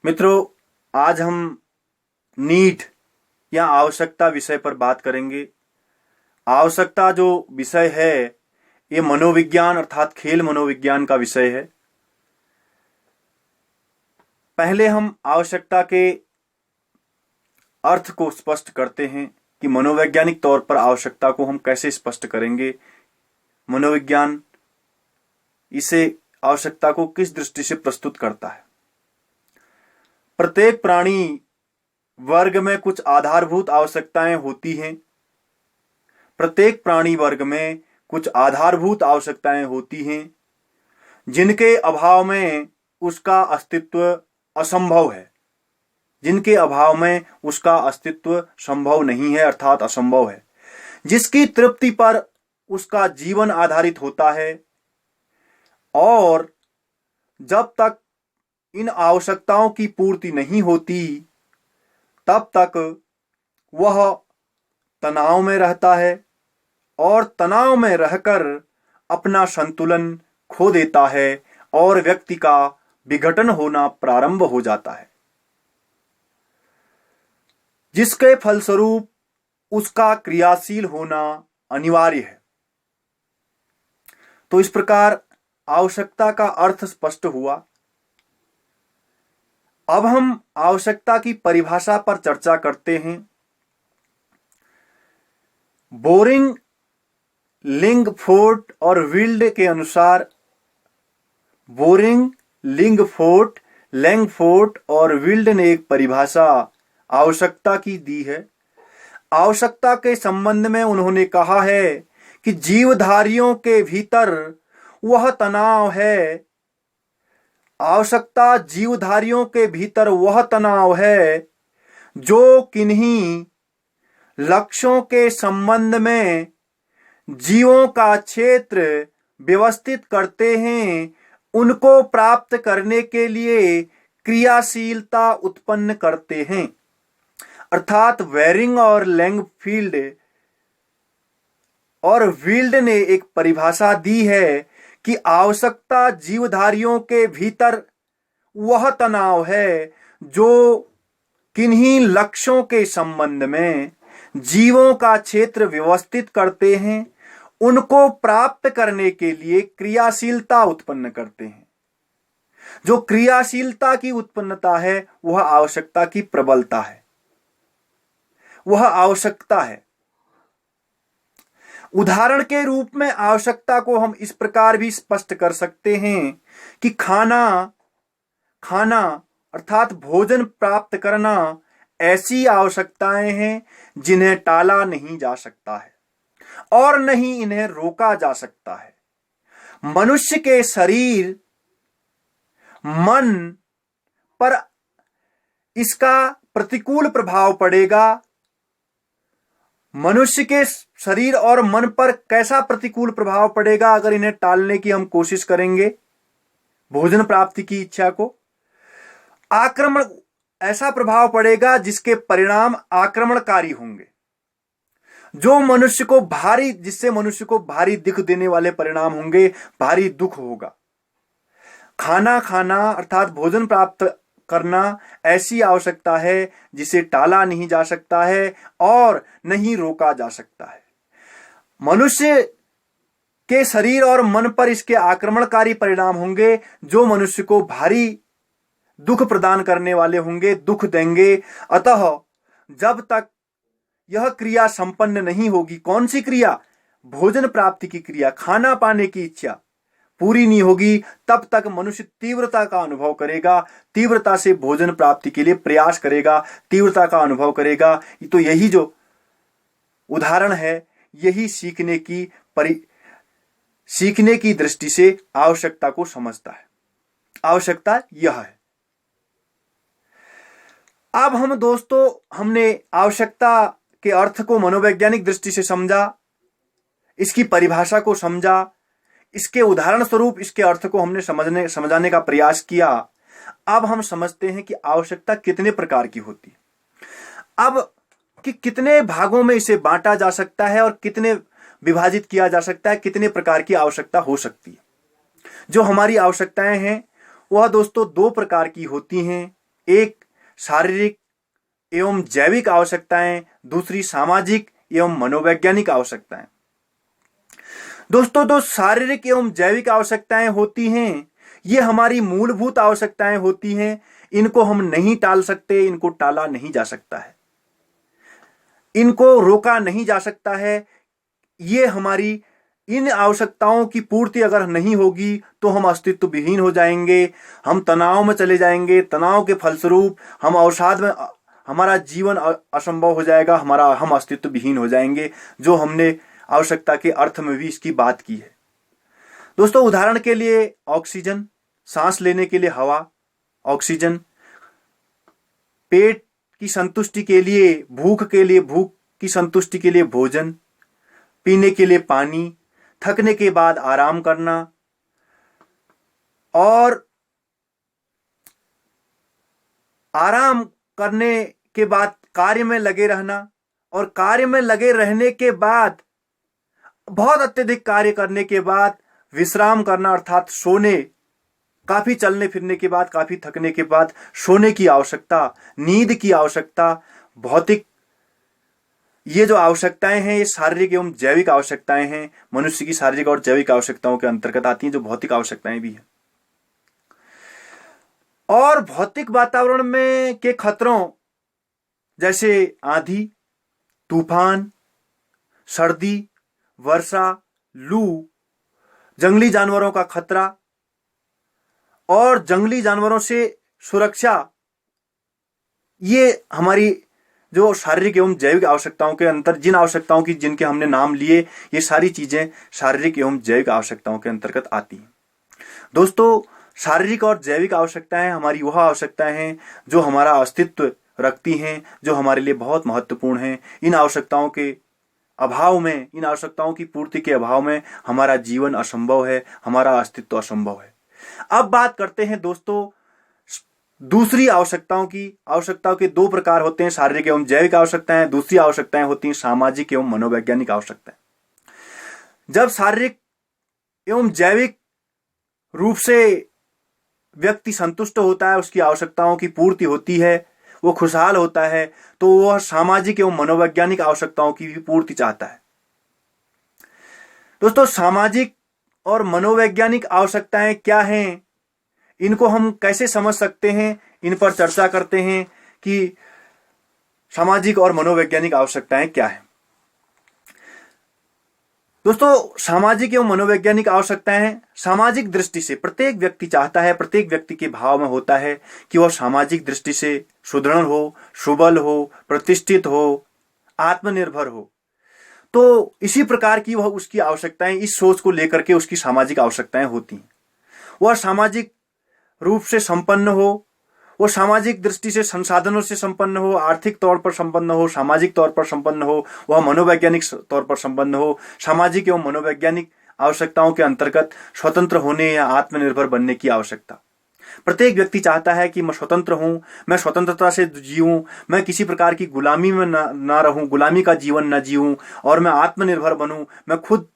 मित्रों, आज हम नीड या आवश्यकता विषय पर बात करेंगे। आवश्यकता जो विषय है ये मनोविज्ञान अर्थात खेल मनोविज्ञान का विषय है। पहले हम आवश्यकता के अर्थ को स्पष्ट करते हैं कि मनोवैज्ञानिक तौर पर आवश्यकता को हम कैसे स्पष्ट करेंगे। मनोविज्ञान इसे आवश्यकता को किस दृष्टि से प्रस्तुत करता है। प्रत्येक प्राणी वर्ग में कुछ आधारभूत आवश्यकताएं होती हैं। प्रत्येक प्राणी वर्ग में कुछ आधारभूत आवश्यकताएं होती हैं जिनके अभाव में उसका अस्तित्व असंभव है, जिनके अभाव में उसका अस्तित्व संभव नहीं है अर्थात असंभव है, जिसकी तृप्ति पर उसका जीवन आधारित होता है। और जब तक इन आवश्यकताओं की पूर्ति नहीं होती तब तक वह तनाव में रहता है और तनाव में रहकर अपना संतुलन खो देता है और व्यक्ति का विघटन होना प्रारंभ हो जाता है, जिसके फलस्वरूप उसका क्रियाशील होना अनिवार्य है। तो इस प्रकार आवश्यकता का अर्थ स्पष्ट हुआ। अब हम आवश्यकता की परिभाषा पर चर्चा करते हैं। बोरिंग, लिंगफोर्ड और विल्ड के अनुसार, बोरिंग, लिंगफोर्ड, लैंगफोर्ड और विल्ड ने एक परिभाषा आवश्यकता की दी है। आवश्यकता के संबंध में उन्होंने कहा है कि जीवधारियों के भीतर वह तनाव है, आवश्यकता जीवधारियों के भीतर वह तनाव है जो किन्हीं लक्ष्यों के संबंध में जीवों का क्षेत्र व्यवस्थित करते हैं, उनको प्राप्त करने के लिए क्रियाशीलता उत्पन्न करते हैं। अर्थात वेरिंग और लैंगफील्ड और विल्ड ने एक परिभाषा दी है कि आवश्यकता जीवधारियों के भीतर वह तनाव है जो किन्हीं लक्ष्यों के संबंध में जीवों का क्षेत्र व्यवस्थित करते हैं, उनको प्राप्त करने के लिए क्रियाशीलता उत्पन्न करते हैं। जो क्रियाशीलता की उत्पन्नता है वह आवश्यकता की प्रबलता है, वह आवश्यकता है। उदाहरण के रूप में आवश्यकता को हम इस प्रकार भी स्पष्ट कर सकते हैं कि खाना अर्थात भोजन प्राप्त करना ऐसी आवश्यकताएं हैं जिन्हें टाला नहीं जा सकता है और न ही इन्हें रोका जा सकता है। मनुष्य के शरीर, मन पर इसका प्रतिकूल प्रभाव पड़ेगा। मनुष्य के शरीर और मन पर कैसा प्रतिकूल प्रभाव पड़ेगा अगर इन्हें टालने की हम कोशिश करेंगे। भोजन प्राप्ति की इच्छा को आक्रमण, ऐसा प्रभाव पड़ेगा जिसके परिणाम आक्रमणकारी होंगे, जिससे मनुष्य को भारी दुख देने वाले परिणाम होंगे, भारी दुख होगा। खाना खाना अर्थात भोजन प्राप्त करना ऐसी आवश्यकता है जिसे टाला नहीं जा सकता है और नहीं रोका जा सकता है। मनुष्य के शरीर और मन पर इसके आक्रमणकारी परिणाम होंगे जो मनुष्य को भारी दुख प्रदान करने वाले होंगे, दुख देंगे। अतः जब तक यह क्रिया संपन्न नहीं होगी, कौन सी क्रिया? भोजन प्राप्ति की क्रिया, खाना पाने की इच्छा पूरी नहीं होगी, तब तक मनुष्य तीव्रता का अनुभव करेगा, तीव्रता से भोजन प्राप्ति के लिए प्रयास करेगा, तीव्रता का अनुभव करेगा। तो यही जो उदाहरण है, यही सीखने की दृष्टि से आवश्यकता को समझता है। आवश्यकता यह है। अब हमने आवश्यकता के अर्थ को मनोवैज्ञानिक दृष्टि से समझा, इसकी परिभाषा को समझा, इसके उदाहरण स्वरूप इसके अर्थ को हमने समझाने का प्रयास किया। अब हम समझते हैं कि आवश्यकता कितने प्रकार की होती है, अब कि कितने भागों में इसे बांटा जा सकता है और कितने विभाजित किया जा सकता है, कितने प्रकार की आवश्यकता हो सकती है। जो हमारी आवश्यकताएं हैं वह दोस्तों दो प्रकार की होती हैं। एक शारीरिक एवं जैविक आवश्यकताएं, दूसरी सामाजिक एवं मनोवैज्ञानिक आवश्यकताएं। दोस्तों, जो शारीरिक एवं जैविक आवश्यकताएं होती हैं, ये हमारी मूलभूत आवश्यकताएं होती हैं। इनको हम नहीं टाल सकते, इनको टाला नहीं जा सकता है, इनको रोका नहीं जा सकता है। ये हमारी इन आवश्यकताओं की पूर्ति अगर नहीं होगी तो हम अस्तित्व विहीन हो जाएंगे, हम तनाव में चले जाएंगे। तनाव के फलस्वरूप हम अवसाद में, हमारा जीवन असंभव हो जाएगा, हम अस्तित्व विहीन हो जाएंगे, जो हमने आवश्यकता के अर्थ में भी इसकी बात की है। दोस्तों, उदाहरण के लिए ऑक्सीजन, सांस लेने के लिए हवा, ऑक्सीजन, पेट की संतुष्टि के लिए, भूख की संतुष्टि के लिए भोजन, पीने के लिए पानी, थकने के बाद आराम करना, और आराम करने के बाद कार्य में लगे रहना, और कार्य में लगे रहने के बाद, बहुत अत्यधिक कार्य करने के बाद विश्राम करना, अर्थात सोने, काफी चलने फिरने के बाद, काफी थकने के बाद सोने की आवश्यकता, नींद की आवश्यकता, भौतिक, ये जो आवश्यकताएं हैं ये शारीरिक एवं जैविक आवश्यकताएं हैं। मनुष्य की शारीरिक और जैविक आवश्यकताओं के अंतर्गत आती हैं, जो भौतिक आवश्यकताएं भी हैं। और भौतिक वातावरण में के खतरों जैसे आंधी, तूफान, सर्दी, वर्षा, लू, जंगली जानवरों का खतरा और जंगली जानवरों से सुरक्षा, ये हमारी जो शारीरिक एवं जैविक आवश्यकताओं के अंतर, जिन आवश्यकताओं की जिनके हमने नाम लिए, ये सारी चीजें शारीरिक एवं जैविक आवश्यकताओं के अंतर्गत आती हैं। दोस्तों, शारीरिक और जैविक आवश्यकताएं हमारी वह आवश्यकताएं हैं जो हमारा अस्तित्व रखती हैं, जो हमारे लिए बहुत महत्वपूर्ण हैं। इन आवश्यकताओं के अभाव में, इन आवश्यकताओं की पूर्ति के अभाव में हमारा जीवन असंभव है, हमारा अस्तित्व असंभव है। अब बात करते हैं दोस्तों दूसरी आवश्यकताओं की। आवश्यकताओं के दो प्रकार होते हैं, शारीरिक एवं जैविक आवश्यकताएं। दूसरी आवश्यकताएं होती हैं सामाजिक एवं मनोवैज्ञानिक आवश्यकताएं। जब शारीरिक एवं जैविक रूप से व्यक्ति संतुष्ट होता है, उसकी आवश्यकताओं की पूर्ति होती है, वो खुशहाल होता है, तो वह सामाजिक एवं मनोवैज्ञानिक आवश्यकताओं की भी पूर्ति चाहता है। दोस्तों, सामाजिक और मनोवैज्ञानिक आवश्यकताएं क्या हैं, इनको हम कैसे समझ सकते हैं, इन पर चर्चा करते हैं कि सामाजिक और मनोवैज्ञानिक आवश्यकताएं क्या हैं। दोस्तों, सामाजिक एवं मनोवैज्ञानिक आवश्यकताएं सामाजिक दृष्टि से प्रत्येक व्यक्ति चाहता है, प्रत्येक व्यक्ति के भाव में होता है कि वह सामाजिक दृष्टि से सुदृढ़ हो, सुबल हो, प्रतिष्ठित हो, आत्मनिर्भर हो। तो इसी प्रकार की वह उसकी आवश्यकताएं, इस सोच को लेकर के उसकी सामाजिक आवश्यकताएं होती हैं। वह सामाजिक रूप से संपन्न हो, वो सामाजिक दृष्टि से संसाधनों से संपन्न हो, आर्थिक तौर पर संपन्न हो, सामाजिक तौर पर संपन्न हो, वह मनोवैज्ञानिक तौर पर संपन्न हो। सामाजिक एवं मनोवैज्ञानिक आवश्यकताओं के अंतर्गत स्वतंत्र होने या आत्मनिर्भर बनने की आवश्यकता। प्रत्येक व्यक्ति चाहता है कि मैं स्वतंत्र हूं, मैं स्वतंत्रता से जीऊं, मैं किसी प्रकार की गुलामी में ना रहूं, गुलामी का जीवन न जीऊं, और मैं आत्मनिर्भर बनूं, मैं खुद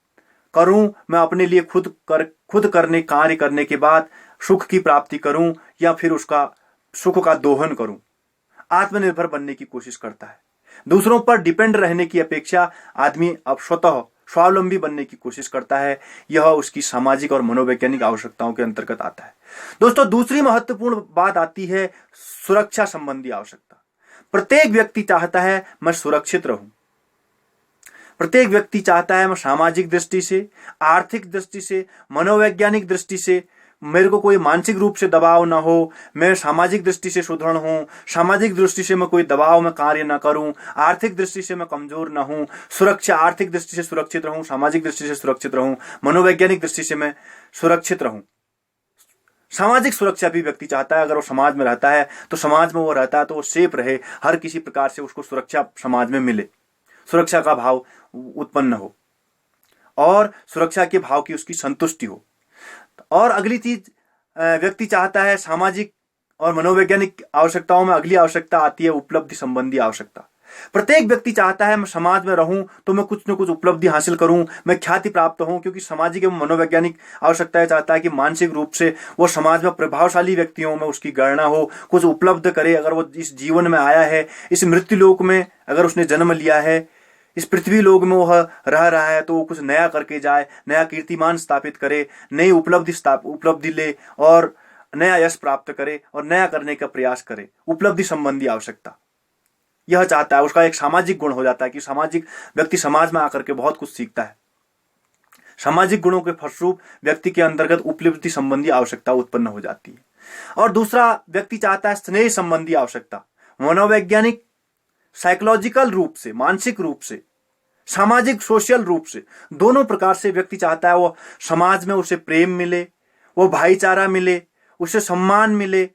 करूं, मैं अपने लिए खुद करने कार्य करने के बाद सुख की प्राप्ति करूं, या फिर उसका सुख का दोहन करूं। आत्मनिर्भर बनने की कोशिश करता है। दूसरों पर डिपेंड रहने की अपेक्षा आदमी अब स्वतः स्वावलंबी बनने की कोशिश करता है। यह उसकी सामाजिक और मनोवैज्ञानिक आवश्यकताओं के अंतर्गत आता है। दोस्तों, दूसरी महत्वपूर्ण बात आती है सुरक्षा संबंधी आवश्यकता। प्रत्येक व्यक्ति चाहता है मैं सुरक्षित रहूं। प्रत्येक व्यक्ति चाहता है मैं सामाजिक दृष्टि से, आर्थिक दृष्टि से, मनोवैज्ञानिक दृष्टि से मेरे को कोई मानसिक रूप से दबाव ना हो, मैं सामाजिक दृष्टि से सुदृढ़ हूं, सामाजिक दृष्टि से मैं कोई दबाव में कार्य ना करूं, आर्थिक दृष्टि से मैं कमजोर ना हूं, सुरक्षा, आर्थिक दृष्टि से सुरक्षित रहूं, सामाजिक दृष्टि से सुरक्षित रहूं, मनोवैज्ञानिक दृष्टि से मैं सुरक्षित रहूं। सामाजिक सुरक्षा भी व्यक्ति चाहता है। अगर वो समाज में रहता है तो समाज में वो रहता है तो वो सेफ रहे, हर किसी प्रकार से उसको सुरक्षा समाज में मिले, सुरक्षा का भाव उत्पन्न हो और सुरक्षा के भाव की उसकी संतुष्टि हो। और अगली चीज व्यक्ति चाहता है, सामाजिक और मनोवैज्ञानिक आवश्यकताओं में अगली आवश्यकता आती है उपलब्धि संबंधी आवश्यकता। प्रत्येक व्यक्ति चाहता है मैं समाज में रहूं तो मैं कुछ न कुछ उपलब्धि हासिल करूं, मैं ख्याति प्राप्त हूं, क्योंकि सामाजिक एवं मनोवैज्ञानिक आवश्यकताएं चाहता है कि मानसिक रूप से वो समाज में प्रभावशाली व्यक्तियों में उसकी गणना हो, कुछ उपलब्ध करे। अगर वो इस जीवन में आया है, इस मृत्यु लोक में अगर उसने जन्म लिया है, इस पृथ्वी लोक में वह रह रहा है, तो वो कुछ नया करके जाए, नया कीर्तिमान स्थापित करे, नई उपलब्धि ले और नया यश प्राप्त करे और नया करने का प्रयास करे। उपलब्धि संबंधी आवश्यकता यह चाहता है। उसका एक सामाजिक गुण हो जाता है कि सामाजिक व्यक्ति समाज में आकर के बहुत कुछ सीखता है। सामाजिक गुणों के फलस्वरूप व्यक्ति के अंतर्गत उपलब्धि संबंधी आवश्यकता उत्पन्न हो जाती है। और दूसरा व्यक्ति चाहता है स्नेह संबंधी आवश्यकता। मनोवैज्ञानिक, साइकोलॉजिकल रूप से, मानसिक रूप से, सामाजिक सोशल रूप से, दोनों प्रकार से व्यक्ति चाहता है वो समाज में उसे प्रेम मिले, वो भाईचारा मिले, उसे सम्मान मिले,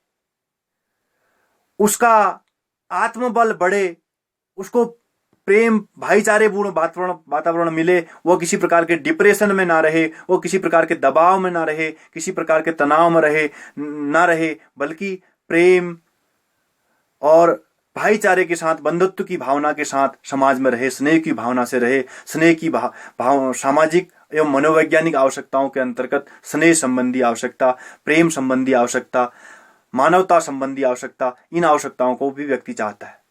उसका आत्मबल बढ़े, उसको प्रेम भाईचारे पूर्ण वातावरण मिले, वो किसी प्रकार के डिप्रेशन में ना रहे, वो किसी प्रकार के दबाव में ना रहे, किसी प्रकार के तनाव में ना रहे, बल्कि प्रेम और भाईचारे के साथ, बंधुत्व की भावना के साथ समाज में रहे, स्नेह की भावना से रहे। स्नेह की सामाजिक एवं मनोवैज्ञानिक आवश्यकताओं के अंतर्गत स्नेह संबंधी आवश्यकता, प्रेम संबंधी आवश्यकता, मानवता संबंधी आवश्यकता, इन आवश्यकताओं को भी व्यक्ति चाहता है।